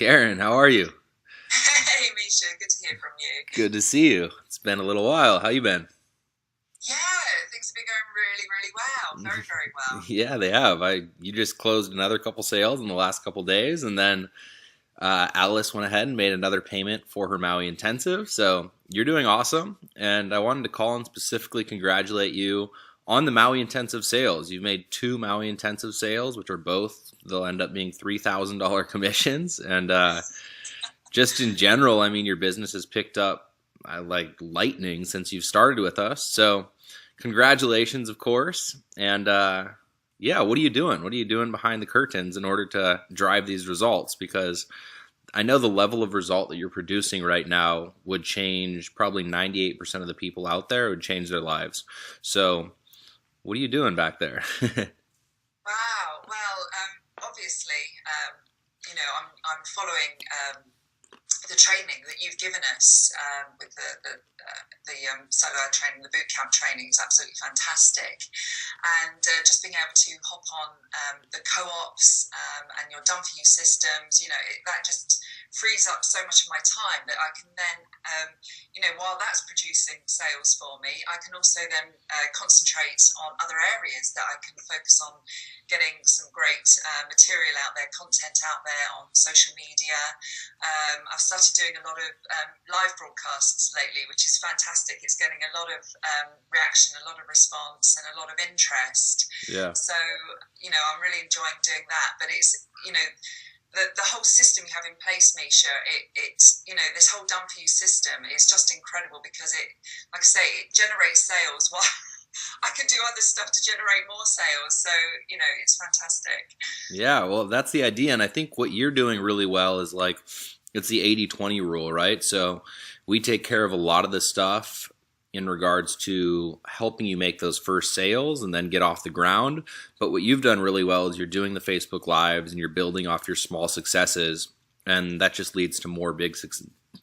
Karen, how are you? Hey, Misha, good to hear from you. Good to see you. It's been a little while. How you been? Yeah, things have been going really, really well. Very, very well. Yeah, they have. You just closed another couple sales in the last couple days, and then Alice went ahead and made another payment for her Maui intensive. So you're doing awesome, and I wanted to call and specifically congratulate you on the Maui intensive sales. You've made two Maui intensive sales, which are both they'll end up being $3,000 commissions, and just in general, I mean, your business has picked up like lightning since you've started with us. So, congratulations, of course. And yeah, what are you doing? What are you doing behind the curtains in order to drive these results? Because I know the level of result that you're producing right now would change probably 98% of the people out there. It would change their lives. So, what are you doing back there? Wow. Well, obviously, I'm following the training that you've given us with the solo training, the boot camp training is absolutely fantastic. And just being able to hop on the co-ops and your done for you systems, that just frees up so much of my time that I can then, while that's producing sales for me, I can also then concentrate on other areas that I can focus on getting some great material out there, content out there on social media. I've started doing a lot of live broadcasts lately, which is fantastic. It's getting a lot of reaction, a lot of response, and a lot of interest. Yeah. So, I'm really enjoying doing that. But it's, the whole system you have in place, Misha, it's this whole done for you system is just incredible because it, like I say, it generates sales while I can do other stuff to generate more sales. So, it's fantastic. Yeah, well, that's the idea. And I think what you're doing really well is like, it's the 80-20 rule, right? So we take care of a lot of the stuff in regards to helping you make those first sales and then get off the ground. But what you've done really well is you're doing the Facebook Lives and you're building off your small successes. And that just leads to more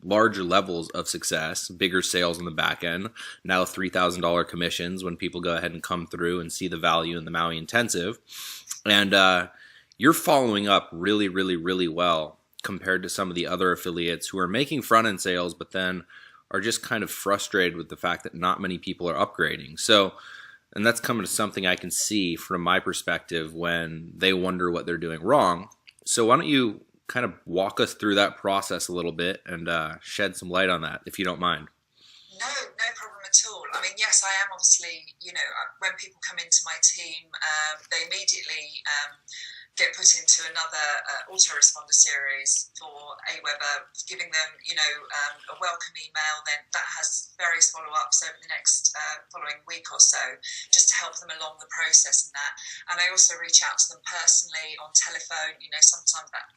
larger levels of success, bigger sales on the back end. Now $3,000 commissions when people go ahead and come through and see the value in the Maui Intensive. And you're following up really, really, really well compared to some of the other affiliates who are making front-end sales, but then are just kind of frustrated with the fact that not many people are upgrading. So, and that's coming to something I can see from my perspective when they wonder what they're doing wrong. So why don't you kind of walk us through that process a little bit and shed some light on that, if you don't mind. No problem at all. I mean, yes, I am obviously, when people come into my team, they immediately get put into another autoresponder series for AWeber, giving them, a welcome email. Then that has various follow-ups over the next following week or so, just to help them along the process and that. And I also reach out to them personally on telephone.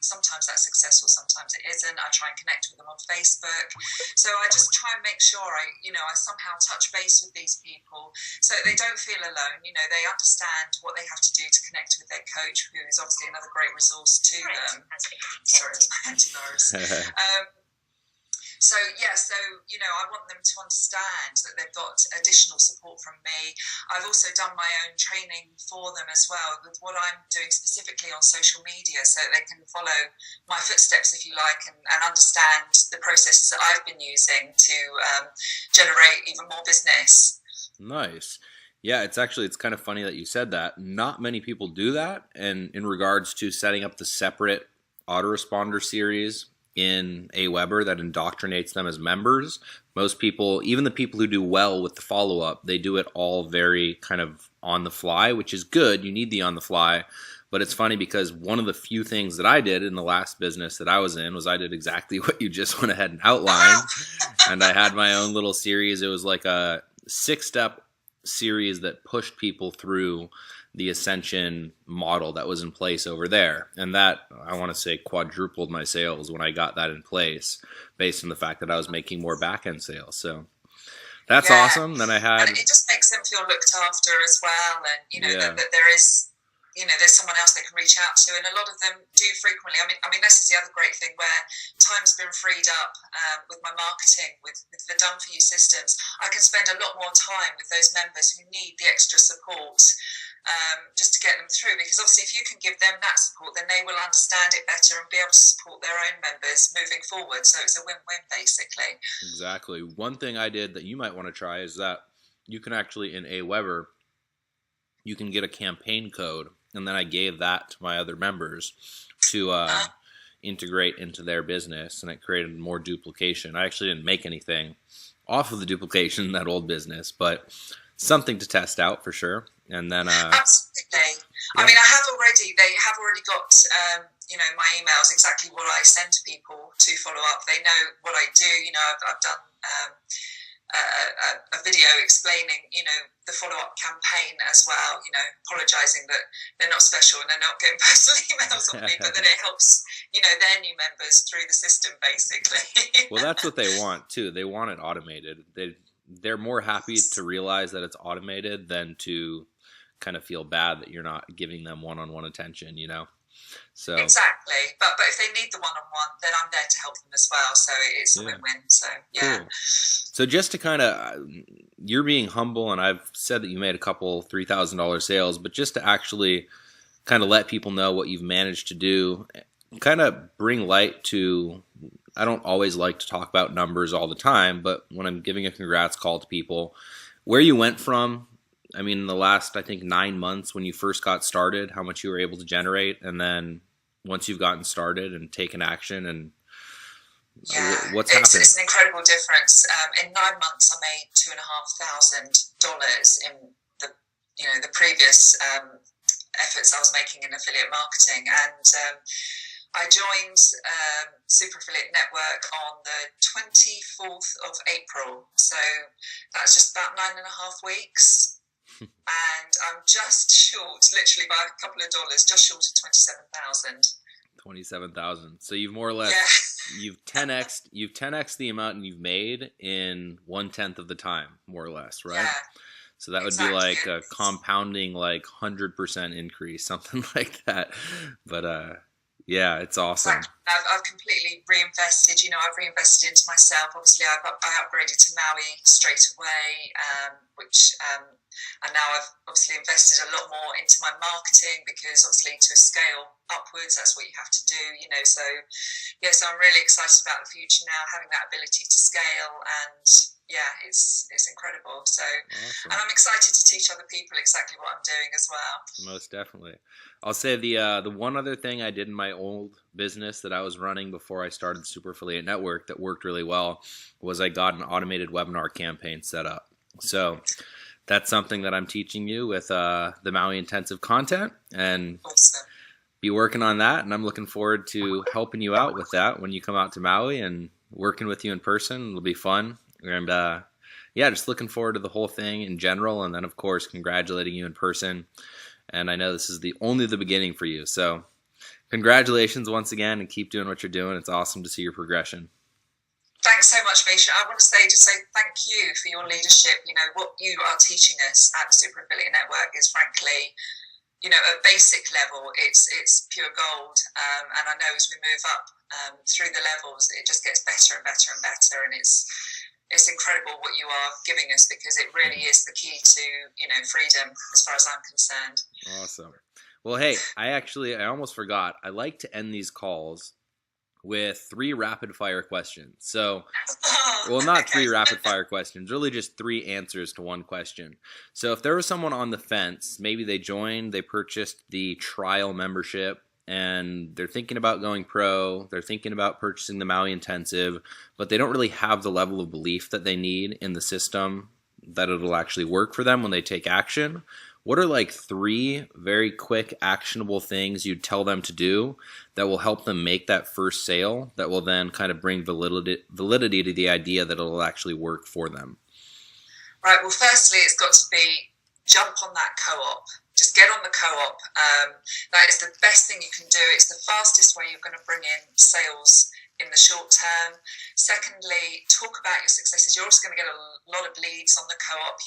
Sometimes that's successful, sometimes it isn't. I try and connect with them on Facebook. So I just try and make sure I somehow touch base with these people so they don't feel alone. They understand what they have to do to connect with their coach, who is obviously another great resource to them. Sorry, it's my antivirus. I want them to understand that they've got additional support from me. I've also done my own training for them as well with what I'm doing specifically on social media so that they can follow my footsteps, if you like, and understand the processes that I've been using to generate even more business. Nice. Yeah, it's kind of funny that you said that. Not many people do that. And in regards to setting up the separate autoresponder series in AWeber that indoctrinates them as members, most people, even the people who do well with the follow-up, they do it all very kind of on the fly, which is good. You need the on the fly. But it's funny because one of the few things that I did in the last business that I was in was I did exactly what you just went ahead and outlined. And I had my own little series. It was like a 6-step series that pushed people through the ascension model that was in place over there. And that, I want to say, quadrupled my sales when I got that in place based on the fact that I was making more back-end sales. So that's awesome. Then I had... And it just makes them feel looked after as well. And, that there is... there's someone else they can reach out to, and a lot of them do frequently. I mean, this is the other great thing where time's been freed up with my marketing, with the done for you systems. I can spend a lot more time with those members who need the extra support just to get them through. Because obviously, if you can give them that support, then they will understand it better and be able to support their own members moving forward. So it's a win-win, basically. Exactly. One thing I did that you might want to try is that you can actually, in Aweber, you can get a campaign code, and then I gave that to my other members to integrate into their business, and it created more duplication. I actually didn't make anything off of the duplication in that old business, but something to test out for sure. And then absolutely. Yeah. I mean, they have already got my emails, exactly what I send to people to follow up. They know what I do. I've done a video explaining, the follow-up campaign as well, apologising that they're not special and they're not getting personal emails on me, but that it helps, their new members through the system, basically. Well, that's what they want, too. They want it automated. They're more happy to realize that it's automated than to kind of feel bad that you're not giving them one-on-one attention, So exactly, but if they need the one-on-one, then I'm there to help them as well. So it's a win-win. So yeah. Cool. So just to kind of, you're being humble, and I've said that you made a couple $3,000 sales, but just to actually kind of let people know what you've managed to do, kind of bring light to. I don't always like to talk about numbers all the time, but when I'm giving a congrats call to people, where you went from. I mean, in the last, I think, 9 months when you first got started, how much you were able to generate, and then once you've gotten started and taken action, and what's happened? It's an incredible difference. In 9 months, I made $2,500 in the previous efforts I was making in affiliate marketing, and I joined Super Affiliate Network on the 24th of April, so that's just about 9.5 weeks. And I'm just short, literally by a couple of dollars, just short of 27,000. 27,000. So you've more or less you've 10x the amount you've made in 1/10 of the time, more or less, right? Yeah. So that would be like a compounding, like 100% increase, something like that. But yeah, it's awesome. I've completely reinvested. I've reinvested into myself. Obviously, I upgraded to Maui straight away, and now I've obviously invested a lot more into my marketing, because obviously to scale upwards, that's what you have to do. So yes, I'm really excited about the future now, having that ability to scale, and it's incredible. So, awesome. And I'm excited to teach other people exactly what I'm doing as well. Most definitely. I'll say the one other thing I did in my old business that I was running before I started Super Affiliate Network that worked really well was I got an automated webinar campaign set up. So that's something that I'm teaching you with the Maui Intensive content, and awesome. Be working on that. And I'm looking forward to helping you out with that when you come out to Maui and working with you in person. It'll be fun. And just looking forward to the whole thing in general, and then of course congratulating you in person. And I know this is only the beginning for you, so congratulations once again, and keep doing what you're doing. It's awesome to see your progression. Thanks so much, Misha. I want to say thank you for your leadership. What you are teaching us at the Super Affiliate Network is frankly, at basic level, it's pure gold. And I know as we move up through the levels, it just gets better and better and better. And it's incredible what you are giving us, because it really is the key to, freedom as far as I'm concerned. Awesome. Well, hey, I almost forgot. I like to end these calls with 3 rapid fire questions. So, not 3 rapid fire questions, really just 3 answers to one question. So if there was someone on the fence, maybe they purchased the trial membership, and they're thinking about going pro, they're thinking about purchasing the Maui Intensive, but they don't really have the level of belief that they need in the system that it'll actually work for them when they take action. What are like 3 very quick, actionable things you'd tell them to do that will help them make that first sale, that will then kind of bring validity to the idea that it'll actually work for them? Right, well, firstly, it's got to be jump on that co-op. Just get on the co-op. That is the best thing you can do. It's the fastest way you're going to bring in sales in the short term. Secondly, talk about your successes. You're also going to get a lot of leads on the co-op.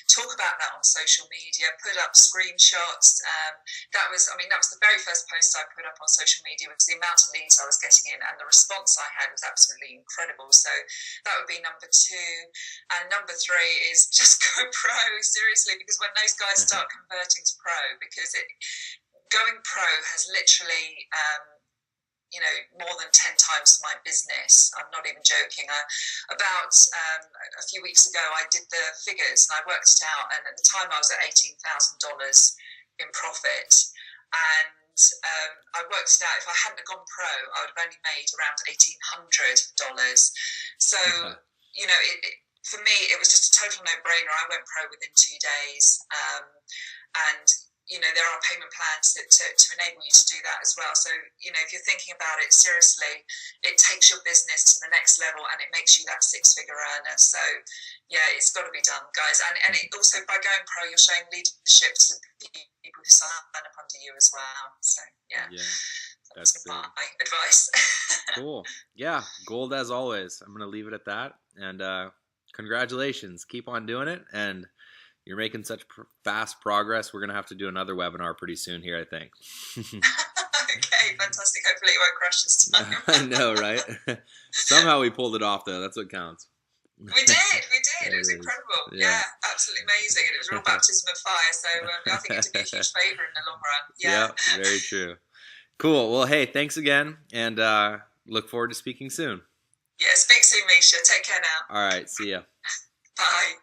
Talk about that on social media. Put up screenshots. That was the very first post I put up on social media, was the amount of leads I was getting in, and the response I had was absolutely incredible. So that would be number 2. And number 3 is just go pro, seriously, because when those guys start converting to pro, because going pro has literally more than 10 times my business. I'm not even joking. About a few weeks ago, I did the figures and I worked it out, and at the time I was at $18,000 in profit. And I worked it out, if I hadn't gone pro, I would have only made around $1,800. So, for me, it was just a total no-brainer. I went pro within 2 days. And there are payment plans to enable you to do that as well. So, if you're thinking about it seriously, it takes your business to the next level and it makes you that 6-figure earner. So, yeah, it's got to be done, guys. And it also, by going pro, you're showing leadership to people who sign up under you as well. So, yeah. That's my advice. Cool. Yeah, gold as always. I'm going to leave it at that. And congratulations. Keep on doing it. And you're making such fast progress. We're going to have to do another webinar pretty soon here, I think. Okay, fantastic. Hopefully it won't crash this time. I know, right? Somehow we pulled it off, though. That's what counts. We did. It was incredible. Yeah, absolutely amazing. And it was a real baptism of fire. So I think it did me a huge favour in the long run. Yeah, very true. Cool. Well, hey, thanks again. And look forward to speaking soon. Yeah, speak soon, Misha. Take care now. All right. See ya. Bye.